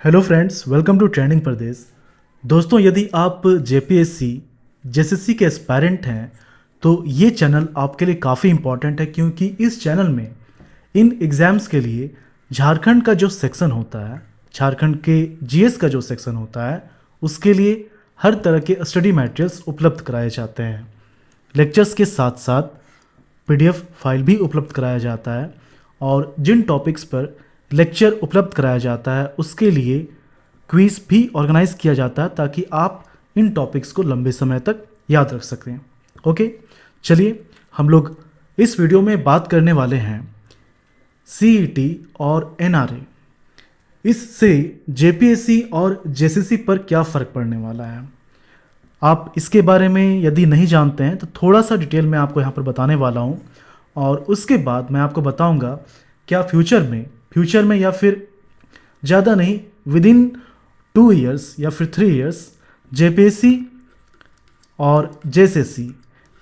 Hello friends, welcome to trending Pradesh. दोस्तों, यदि आप जेपीएससी जेएसएससी के एस्पायरेंट हैं तो ये चैनल आपके लिए काफ़ी इम्पॉर्टेंट है, क्योंकि इस चैनल में इन एग्ज़ाम्स के लिए झारखंड का जो सेक्शन होता है, झारखंड के जीएस का जो सेक्शन होता है, उसके लिए हर तरह के स्टडी मटेरियल्स उपलब्ध कराए जाते हैं। लेक्चर्स के साथ साथ पीडीएफ फाइल भी उपलब्ध कराया जाता है और जिन टॉपिक्स पर लेक्चर उपलब्ध कराया जाता है उसके लिए क्विज़ भी ऑर्गेनाइज किया जाता है, ताकि आप इन टॉपिक्स को लंबे समय तक याद रख सकें। ओके, चलिए हम लोग इस वीडियो में बात करने वाले हैं सीईटी और एनआरए। इससे जेपीएससी और जेएसएससी पर क्या फ़र्क पड़ने वाला है, आप इसके बारे में यदि नहीं जानते हैं तो थोड़ा सा डिटेल में आपको यहाँ पर बताने वाला हूँ। और उसके बाद मैं आपको बताऊँगा क्या फ्यूचर में या फिर ज़्यादा नहीं, विद इन 2 ईयर्स या फिर 3 ईयर्स जेपीएससी और जेएसएससी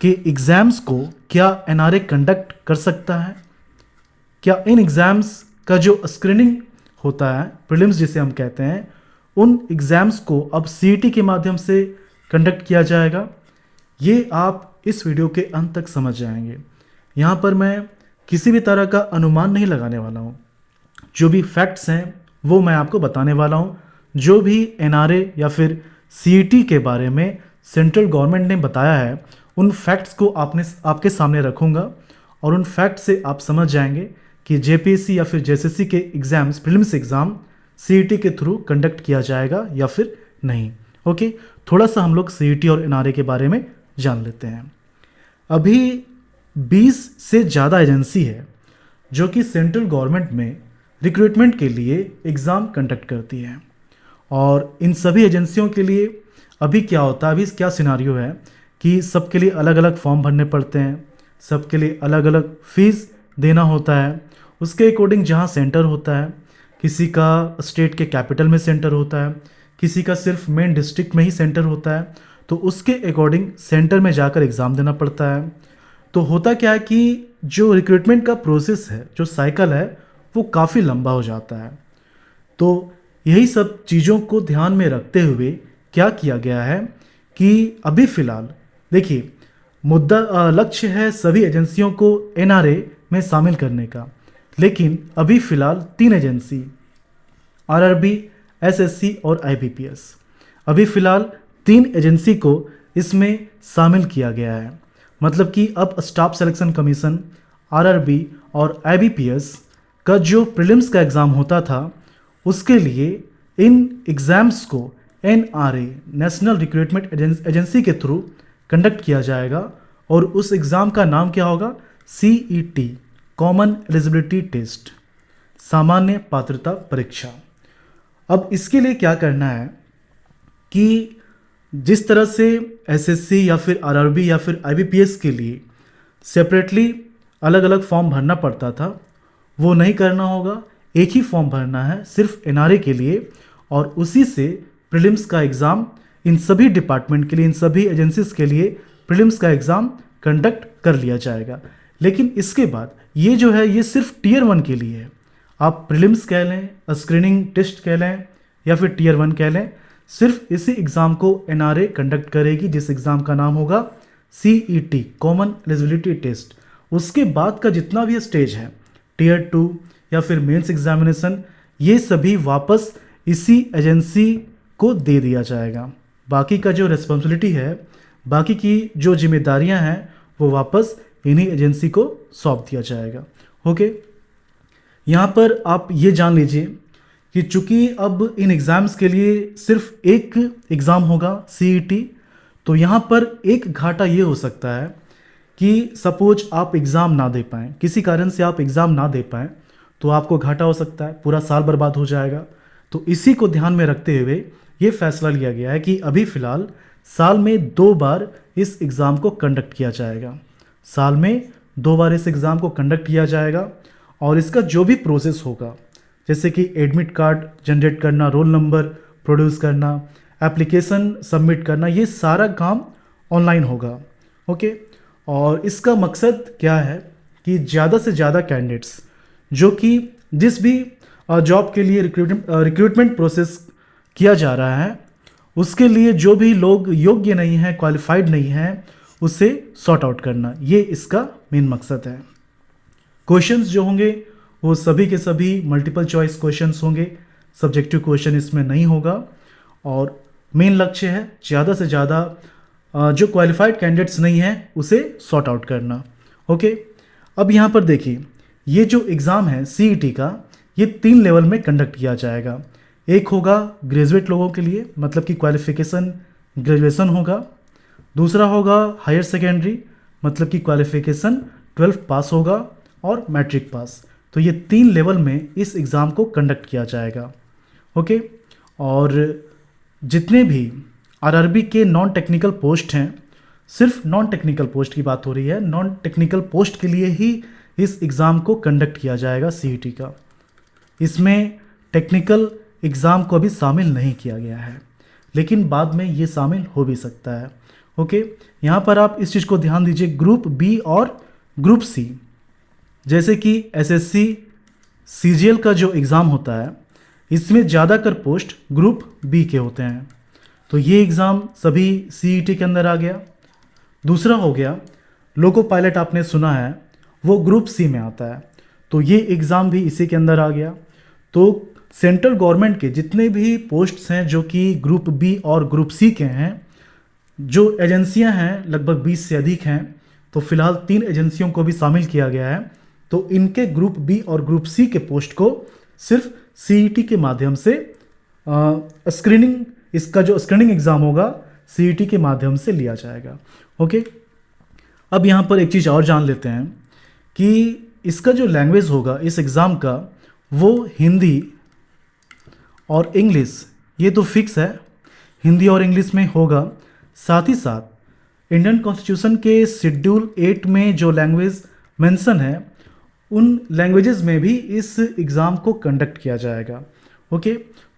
के एग्ज़ाम्स को क्या एनआरए कंडक्ट कर सकता है। क्या इन एग्ज़ाम्स का जो स्क्रीनिंग होता है, प्रीलिम्स जिसे हम कहते हैं, उन एग्ज़ाम्स को अब सीईटी के माध्यम से कंडक्ट किया जाएगा। ये आप इस वीडियो के अंत तक समझ जाएंगे। यहाँ पर मैं किसी भी तरह का अनुमान नहीं लगाने वाला हूँ, जो भी फैक्ट्स हैं वो मैं आपको बताने वाला हूँ। जो भी एनआरए या फिर सीईटी के बारे में सेंट्रल गवर्नमेंट ने बताया है, उन फैक्ट्स को आपके सामने रखूँगा और उन फैक्ट से आप समझ जाएंगे कि जेपीएससी या फिर जेएसएससी के एग्ज़ाम्स, प्रीलिम्स एग्ज़ाम सीईटी के थ्रू कंडक्ट किया जाएगा या फिर नहीं। ओके, थोड़ा सा हम लोग सीईटी और एनआरए के बारे में जान लेते हैं। अभी 20 से ज़्यादा एजेंसी है जो कि सेंट्रल गवर्नमेंट में रिक्रूटमेंट के लिए एग्ज़ाम कंडक्ट करती है। और इन सभी एजेंसियों के लिए अभी क्या होता है, अभी क्या सिनारियो है कि सबके लिए अलग अलग फॉर्म भरने पड़ते हैं, सबके लिए अलग अलग फ़ीस देना होता है। उसके अकॉर्डिंग जहाँ सेंटर होता है, किसी का स्टेट के कैपिटल में सेंटर होता है, किसी का सिर्फ मेन डिस्ट्रिक्ट में ही सेंटर होता है, तो उसके अकॉर्डिंग सेंटर में जाकर एग्ज़ाम देना पड़ता है। तो होता क्या है कि जो रिक्रूटमेंट का प्रोसेस है, जो साइकिल है, वो काफ़ी लंबा हो जाता है। तो यही सब चीज़ों को ध्यान में रखते हुए क्या किया गया है कि अभी फ़िलहाल देखिए, लक्ष्य है सभी एजेंसियों को एनआरए में शामिल करने का, लेकिन अभी फ़िलहाल 3 एजेंसी, आरआरबी, एसएससी और आईबीपीएस, अभी फ़िलहाल 3 एजेंसी को इसमें शामिल किया गया है। मतलब कि अब स्टाफ सिलेक्शन कमीशन, आरआरबी और आईबीपीएस का जो प्रीलिम्स का एग्ज़ाम होता था, उसके लिए इन एग्ज़ाम्स को एनआरए, नेशनल रिक्रूटमेंट एजेंसी के थ्रू कंडक्ट किया जाएगा। और उस एग्ज़ाम का नाम क्या होगा? सीईटी, कॉमन एलिजिबिलिटी टेस्ट, सामान्य पात्रता परीक्षा। अब इसके लिए क्या करना है कि जिस तरह से एसएससी या फिर आरआरबी या फिर आईबीपीएस के लिए सेपरेटली अलग अलग फॉर्म भरना पड़ता था, वो नहीं करना होगा। एक ही फॉर्म भरना है सिर्फ एनआरए के लिए, और उसी से प्रीलिम्स का एग्ज़ाम इन सभी डिपार्टमेंट के लिए, इन सभी एजेंसीज के लिए प्रीलिम्स का एग्ज़ाम कंडक्ट कर लिया जाएगा। लेकिन इसके बाद ये जो है, ये सिर्फ टीयर 1 के लिए है। आप प्रीलिम्स कह लें, स्क्रीनिंग टेस्ट कह लें या फिर टीयर 1 कह लें, सिर्फ इसी एग्ज़ाम को एनआरए कंडक्ट करेगी, जिस एग्ज़ाम का नाम होगा सीईटी, कॉमन एलिजिबिलिटी टेस्ट। उसके बाद का जितना भी स्टेज है, टीयर 2 या फिर मेंस एग्जामिनेशन, ये सभी वापस इसी एजेंसी को दे दिया जाएगा। बाकी का जो रिस्पॉन्सिबिलिटी है, बाकी की जो जिम्मेदारियां हैं, वो वापस इन्हीं एजेंसी को सौंप दिया जाएगा। ओके, यहाँ पर आप ये जान लीजिए कि चूँकि अब इन एग्ज़ाम्स के लिए सिर्फ एक एग्ज़ाम होगा सीईटी, तो यहाँ पर एक घाटा ये हो सकता है कि सपोज आप एग्ज़ाम ना दे पाएँ, किसी कारण से आप एग्ज़ाम ना दे पाएँ, तो आपको घाटा हो सकता है, पूरा साल बर्बाद हो जाएगा। तो इसी को ध्यान में रखते हुए ये फैसला लिया गया है कि अभी फ़िलहाल साल में 2 बार इस एग्ज़ाम को कंडक्ट किया जाएगा। साल में 2 बार इस एग्ज़ाम को कंडक्ट किया जाएगा। और इसका जो भी प्रोसेस होगा, जैसे कि एडमिट कार्ड जनरेट करना, रोल नंबर प्रोड्यूस करना, एप्लीकेशन सबमिट करना, ये सारा काम ऑनलाइन होगा। ओके, और इसका मकसद क्या है कि ज़्यादा से ज़्यादा कैंडिडेट्स जो कि जिस भी जॉब के लिए रिक्रूटमेंट प्रोसेस किया जा रहा है, उसके लिए जो भी लोग योग्य नहीं हैं, क्वालिफाइड नहीं हैं, उसे सॉर्ट आउट करना, ये इसका मेन मकसद है। क्वेश्चंस जो होंगे वो सभी के सभी मल्टीपल चॉइस क्वेश्चंस होंगे, सब्जेक्टिव क्वेश्चन इसमें नहीं होगा। और मेन लक्ष्य है ज़्यादा से ज़्यादा जो क्वालिफाइड कैंडिडेट्स नहीं हैं उसे सॉर्ट आउट करना। ओके, अब यहाँ पर देखिए, ये जो एग्ज़ाम है सीईटी का, ये 3 लेवल में कंडक्ट किया जाएगा। एक होगा ग्रेजुएट लोगों के लिए, मतलब कि क्वालिफिकेशन ग्रेजुएशन होगा। दूसरा होगा हायर सेकेंडरी, मतलब कि क्वालिफिकेशन 12th पास होगा और मैट्रिक पास। तो ये 3 लेवल में इस एग्ज़ाम को कंडक्ट किया जाएगा। ओके, और जितने भी आरआरबी के नॉन टेक्निकल पोस्ट हैं, सिर्फ नॉन टेक्निकल पोस्ट की बात हो रही है, नॉन टेक्निकल पोस्ट के लिए ही इस एग्ज़ाम को कंडक्ट किया जाएगा सीईटी का। इसमें टेक्निकल एग्ज़ाम को अभी शामिल नहीं किया गया है, लेकिन बाद में ये शामिल हो भी सकता है। ओके, यहाँ पर आप इस चीज़ को ध्यान दीजिए, ग्रुप बी और ग्रुप सी, जैसे कि एसएससी सीजीएल का जो एग्ज़ाम होता है, इसमें ज़्यादातर पोस्ट ग्रुप बी के होते हैं, तो ये एग्ज़ाम सभी सीईटी के अंदर आ गया। दूसरा हो गया लोको पायलट, आपने सुना है, वो ग्रुप सी में आता है, तो ये एग्ज़ाम भी इसी के अंदर आ गया। तो सेंट्रल गवर्नमेंट के जितने भी पोस्ट्स हैं जो कि ग्रुप बी और ग्रुप सी के हैं, जो एजेंसियां हैं लगभग 20 से अधिक हैं, तो फिलहाल 3 एजेंसियों को भी शामिल किया गया है। तो इनके ग्रुप बी और ग्रुप सी के पोस्ट को सिर्फ सीईटी के माध्यम से स्क्रीनिंग, इसका जो स्क्रीनिंग एग्ज़ाम होगा सीईटी के माध्यम से लिया जाएगा। ओके, अब यहाँ पर एक चीज़ और जान लेते हैं कि इसका जो लैंग्वेज होगा इस एग्ज़ाम का, वो हिंदी और इंग्लिश, ये तो फिक्स है, हिंदी और इंग्लिश में होगा। साथ ही साथ इंडियन कॉन्स्टिट्यूशन के शेड्यूल 8 में जो लैंग्वेज मेंशन है, उन लैंग्वेजेस में भी इस एग्ज़ाम को कंडक्ट किया जाएगा। ओके,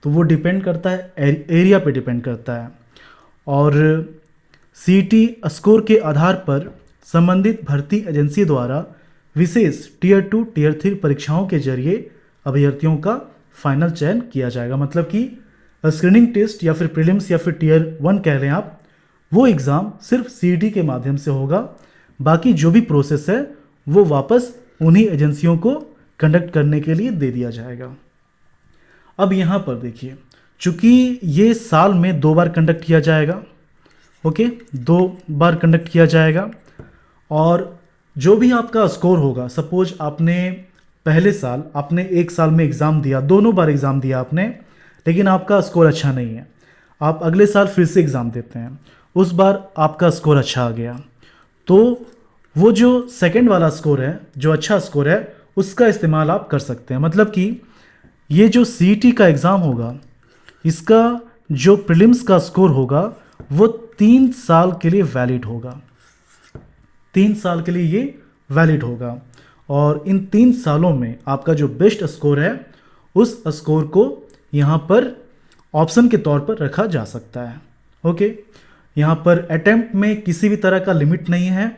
तो वो डिपेंड करता है, एरिया पे डिपेंड करता है। और सीईटी स्कोर के आधार पर संबंधित भर्ती एजेंसी द्वारा विशेष टियर 2 टियर 3 परीक्षाओं के जरिए अभ्यर्थियों का फाइनल चयन किया जाएगा। मतलब कि स्क्रीनिंग टेस्ट या फिर प्रीलिम्स या फिर टियर 1 कह लें आप, वो एग्ज़ाम सिर्फ सीईटी के माध्यम से होगा। बाकी जो भी प्रोसेस है वो वापस उन्हीं एजेंसियों को कंडक्ट करने के लिए दे दिया जाएगा। अब यहाँ पर देखिए, चूँकि ये साल में 2 बार कंडक्ट किया जाएगा, ओके, 2 बार कंडक्ट किया जाएगा, और जो भी आपका स्कोर होगा, सपोज आपने पहले साल आपने 1 साल में एग्ज़ाम दिया, दोनों बार एग्ज़ाम दिया आपने, लेकिन आपका स्कोर अच्छा नहीं है, आप अगले साल फिर से एग्ज़ाम देते हैं, उस बार आपका स्कोर अच्छा आ गया, तो वो जो सेकंड वाला स्कोर है, जो अच्छा स्कोर है, उसका इस्तेमाल आप कर सकते हैं। मतलब कि ये जो सीईटी का एग्ज़ाम होगा, इसका जो प्रीलिम्स का स्कोर होगा वो 3 साल के लिए वैलिड होगा, 3 साल के लिए ये वैलिड होगा। और इन 3 सालों में आपका जो बेस्ट स्कोर है, उस स्कोर को यहाँ पर ऑप्शन के तौर पर रखा जा सकता है। ओके, यहाँ पर अटेम्प्ट में किसी भी तरह का लिमिट नहीं है,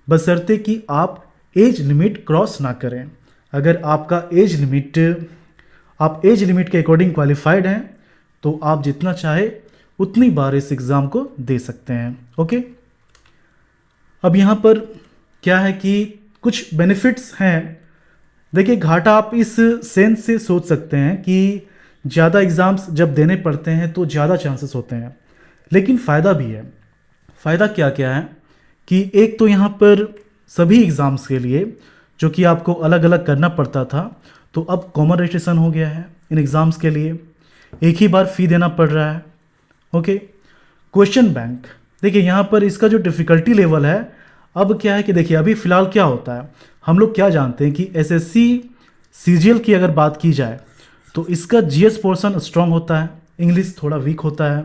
बशर्ते कि आप एज लिमिट क्रॉस ना करें। अगर आपका एज लिमिट के अकॉर्डिंग क्वालिफाइड हैं, तो आप जितना चाहे उतनी बार इस एग्ज़ाम को दे सकते हैं। ओके, अब यहाँ पर क्या है कि कुछ बेनिफिट्स हैं। देखिए, घाटा आप इस सेंस से सोच सकते हैं कि ज़्यादा एग्ज़ाम्स जब देने पड़ते हैं तो ज़्यादा चांसेस होते हैं, लेकिन फ़ायदा भी है। फ़ायदा क्या क्या है कि एक तो यहाँ पर सभी एग्ज़ाम्स के लिए जो कि आपको अलग अलग करना पड़ता था, तो अब कॉमन रजिस्ट्रेशन हो गया है इन एग्ज़ाम्स के लिए, एक ही बार फ़ी देना पड़ रहा है। ओके, क्वेश्चन बैंक, देखिए यहाँ पर इसका जो डिफ़िकल्टी लेवल है, अब क्या है कि देखिए अभी फ़िलहाल क्या होता है, हम लोग क्या जानते हैं कि एसएससी सीजीएल की अगर बात की जाए तो इसका जीएस पोर्शन स्ट्रॉन्ग होता है, इंग्लिश थोड़ा वीक होता है।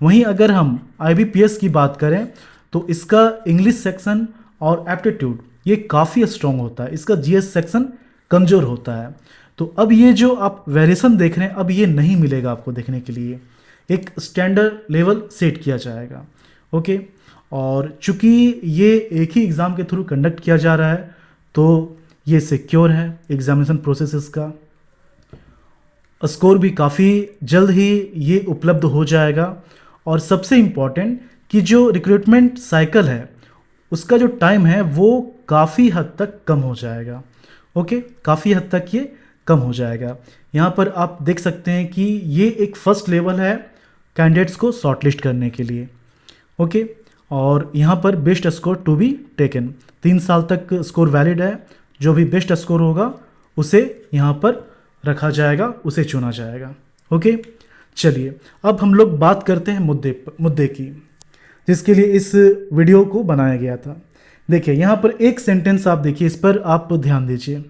वहीं अगर हम आईबीपीएस की बात करें तो इसका इंग्लिश सेक्शन और एप्टीट्यूड ये काफ़ी स्ट्रॉन्ग होता है, इसका जीएस सेक्शन कमज़ोर होता है। तो अब ये जो आप वेरिएशन देख रहे हैं, अब ये नहीं मिलेगा आपको देखने के लिए, एक स्टैंडर्ड लेवल सेट किया जाएगा। ओके, और चूँकि ये एक ही एग्ज़ाम के थ्रू कंडक्ट किया जा रहा है, तो ये सिक्योर है एग्जामिनेशन प्रोसेस का। स्कोर भी काफ़ी जल्द ही ये उपलब्ध हो जाएगा। और सबसे इम्पॉर्टेंट कि जो रिक्रूटमेंट साइकिल है उसका जो टाइम है वो काफ़ी हद तक कम हो जाएगा। ओके, काफ़ी हद तक ये कम हो जाएगा। यहाँ पर आप देख सकते हैं कि ये एक फर्स्ट लेवल है कैंडिडेट्स को शॉर्टलिस्ट करने के लिए। ओके, और यहाँ पर best score to be taken, 3 साल तक स्कोर वैलिड है। जो भी बेस्ट स्कोर होगा उसे यहाँ पर रखा जाएगा, उसे चुना जाएगा। ओके, चलिए अब हम लोग बात करते हैं मुद्दे की जिसके लिए इस वीडियो को बनाया गया था। देखिए यहाँ पर एक सेंटेंस आप देखिए, इस पर आप ध्यान दीजिए।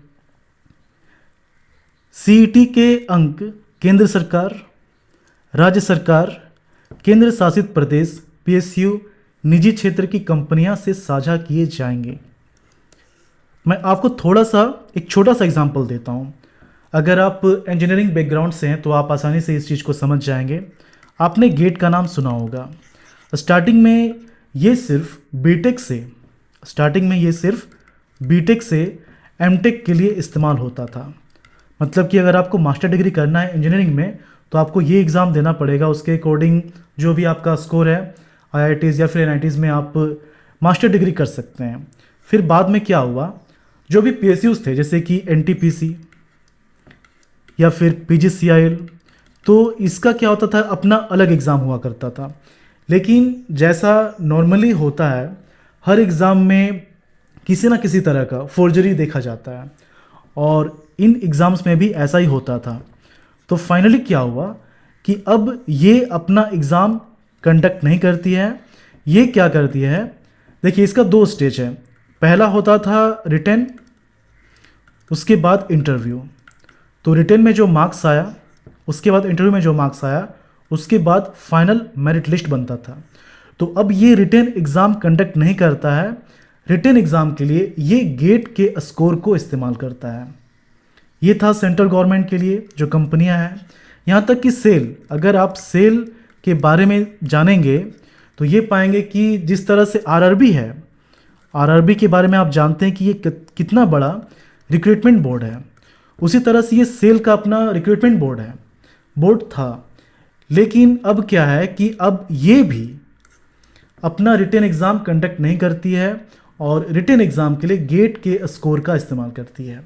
सीईटी के अंक केंद्र सरकार, राज्य सरकार, केंद्र शासित प्रदेश, पीएसयू, निजी क्षेत्र की कंपनियां से साझा किए जाएंगे। मैं आपको एक छोटा सा एग्जांपल देता हूं। अगर आप इंजीनियरिंग बैकग्राउंड से हैं तो आप आसानी से इस चीज़ को समझ जाएंगे। आपने गेट का नाम सुना होगा। स्टार्टिंग में ये सिर्फ बीटेक से एमटेक के लिए इस्तेमाल होता था। मतलब कि अगर आपको मास्टर डिग्री करना है इंजीनियरिंग में तो आपको ये एग्ज़ाम देना पड़ेगा। उसके अकॉर्डिंग जो भी आपका स्कोर है आईआईटीज़ या फिर एनआईटीज़ में आप मास्टर डिग्री कर सकते हैं। फिर बाद में क्या हुआ, जो भी पीएसयूज़ थे जैसे कि एनटीपीसी या फिर पीजीसीआईएल, तो इसका क्या होता था, अपना अलग एग्ज़ाम हुआ करता था। लेकिन जैसा नॉर्मली होता है हर एग्ज़ाम में किसी ना किसी तरह का फोर्जरी देखा जाता है और इन एग्ज़ाम्स में भी ऐसा ही होता था। तो फाइनली क्या हुआ कि अब ये अपना एग्ज़ाम कंडक्ट नहीं करती है। ये क्या करती है, देखिए इसका 2 स्टेज है। पहला होता था रिटन, उसके बाद इंटरव्यू। तो रिटन में जो मार्क्स आया, उसके बाद इंटरव्यू में जो मार्क्स आया, उसके बाद फाइनल मेरिट लिस्ट बनता था। तो अब ये रिटन एग्ज़ाम कंडक्ट नहीं करता है। रिटन एग्ज़ाम के लिए ये गेट के स्कोर को इस्तेमाल करता है। ये था सेंट्रल गवर्नमेंट के लिए जो कंपनियां हैं। यहाँ तक कि सेल, अगर आप सेल के बारे में जानेंगे तो ये पाएंगे कि जिस तरह से आरआरबी है, आरआरबी के बारे में आप जानते हैं कि ये कितना बड़ा रिक्रूटमेंट बोर्ड है, उसी तरह से ये सेल का अपना रिक्रूटमेंट बोर्ड था। लेकिन अब क्या है कि अब ये भी अपना रिटन एग्ज़ाम कंडक्ट नहीं करती है और रिटन एग्ज़ाम के लिए गेट के स्कोर का इस्तेमाल करती है।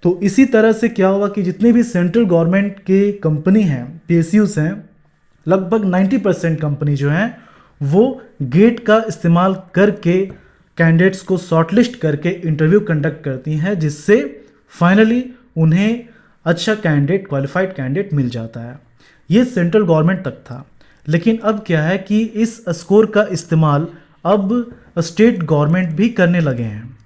तो इसी तरह से क्या हुआ कि जितने भी सेंट्रल गवर्नमेंट के कंपनी हैं, पीएसयूज़ हैं, लगभग 90% कंपनी जो हैं वो गेट का इस्तेमाल करके कैंडिडेट्स को शॉर्टलिस्ट करके इंटरव्यू कंडक्ट करती हैं, जिससे फाइनली उन्हें अच्छा कैंडिडेट, क्वालिफाइड कैंडिडेट मिल जाता है। ये सेंट्रल गवर्नमेंट तक था। लेकिन अब क्या है कि इस स्कोर का इस्तेमाल अब स्टेट गवर्नमेंट भी करने लगे हैं,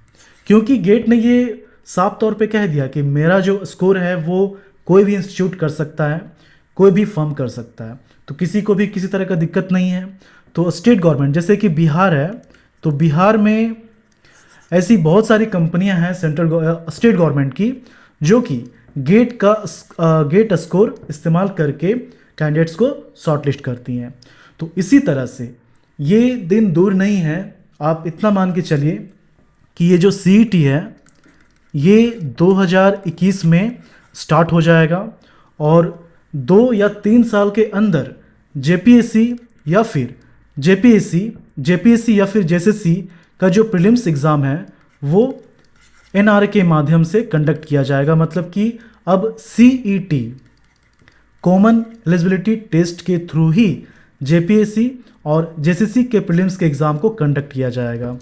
क्योंकि गेट ने ये साफ तौर पे कह दिया कि मेरा जो स्कोर है वो कोई भी इंस्टीट्यूट कर सकता है, कोई भी फर्म कर सकता है, तो किसी को भी किसी तरह का दिक्कत नहीं है। तो स्टेट गवर्नमेंट, जैसे कि बिहार है, तो बिहार में ऐसी बहुत सारी कंपनियां हैं स्टेट गवर्नमेंट की जो कि गेट स्कोर इस्तेमाल करके कैंडिडेट्स को शॉर्टलिस्ट करती हैं। तो इसी तरह से ये दिन दूर नहीं है, आप इतना मान के चलिए कि ये जो सीईटी है ये 2021 में स्टार्ट हो जाएगा और 2 या 3 साल के अंदर जेपीएससी या फिर जेएसएससी का जो प्रीलिम्स एग्ज़ाम है वो एनआरए के माध्यम से कंडक्ट किया जाएगा। मतलब कि अब सीईटी, कॉमन एलिजिबिलिटी टेस्ट के थ्रू ही जेपीएससी और जेएसएससी के प्रीलिम्स के एग्ज़ाम को कंडक्ट किया जाएगा।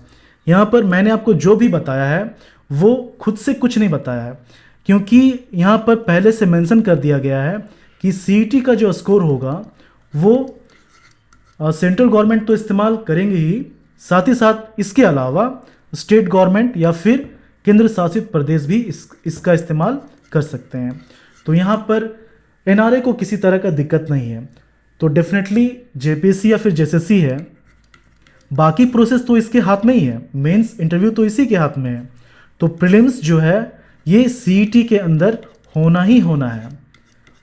यहाँ पर मैंने आपको जो भी बताया है वो खुद से कुछ नहीं बताया है, क्योंकि यहाँ पर पहले से मेंशन कर दिया गया है कि सीईटी का जो स्कोर होगा वो सेंट्रल गवर्नमेंट तो इस्तेमाल करेंगे ही, साथ ही साथ इसके अलावा स्टेट गवर्नमेंट या फिर केंद्र शासित प्रदेश भी इसका इस्तेमाल कर सकते हैं। तो यहाँ पर एनआरए को किसी तरह का दिक्कत नहीं है। तो डेफिनेटली जेपीएससी या फिर जेएसएससी है, बाकी प्रोसेस तो इसके हाथ में ही है, मेंस इंटरव्यू तो इसी के हाथ में है। तो प्रीलिम्स जो है ये सीईटी के अंदर होना ही होना है।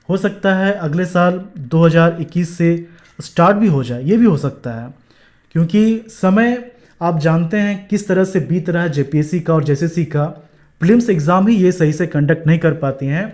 हो सकता है अगले साल 2021 से स्टार्ट भी हो जाए, ये भी हो सकता है, क्योंकि समय आप जानते हैं किस तरह से बीत रहा है जेपीएससी का और जेएसएससी का। प्रीलिम्स एग्ज़ाम ही ये सही से कंडक्ट नहीं कर पाती हैं।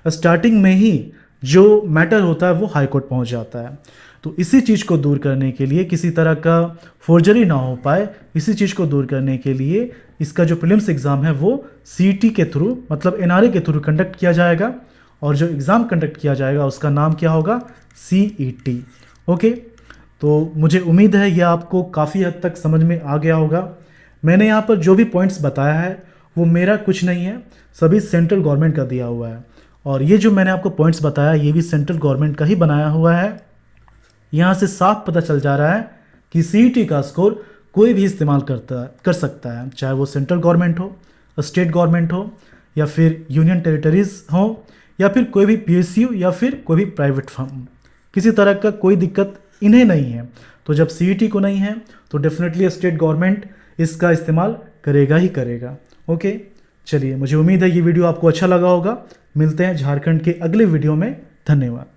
स्टार्टिंग में ही जो मैटर होता है वो हाई कोर्ट पहुंच जाता है। तो इसी चीज़ को दूर करने के लिए, किसी तरह का फोर्जरी ना हो पाए, इसी चीज़ को दूर करने के लिए इसका जो प्रीलिम्स एग्ज़ाम है वो सीईटी के थ्रू, मतलब एनआरए के थ्रू कंडक्ट किया जाएगा। और जो एग्ज़ाम कंडक्ट किया जाएगा उसका नाम क्या होगा? सीईटी। ओके, तो मुझे उम्मीद है यह आपको काफ़ी हद तक समझ में आ गया होगा। मैंने यहाँ पर जो भी पॉइंट्स बताया है वो मेरा कुछ नहीं है, सभी सेंट्रल गवर्नमेंट का दिया हुआ है। और ये जो मैंने आपको पॉइंट्स बताया ये भी सेंट्रल गवर्नमेंट का ही बनाया हुआ है। यहाँ से साफ पता चल जा रहा है कि सीईटी का स्कोर कोई भी इस्तेमाल कर सकता है, चाहे वो सेंट्रल गवर्नमेंट हो, स्टेट गवर्नमेंट हो, या फिर यूनियन टेरिटरीज हो, या फिर कोई भी पीएसयू, या फिर कोई भी प्राइवेट फर्म। किसी तरह का कोई दिक्कत इन्हें नहीं है। तो जब सीईटी को नहीं है तो डेफिनेटली स्टेट गवर्नमेंट इसका इस्तेमाल करेगा ही करेगा। ओके, चलिए, मुझे उम्मीद है ये वीडियो आपको अच्छा लगा होगा। मिलते हैं झारखंड के अगले वीडियो में। धन्यवाद।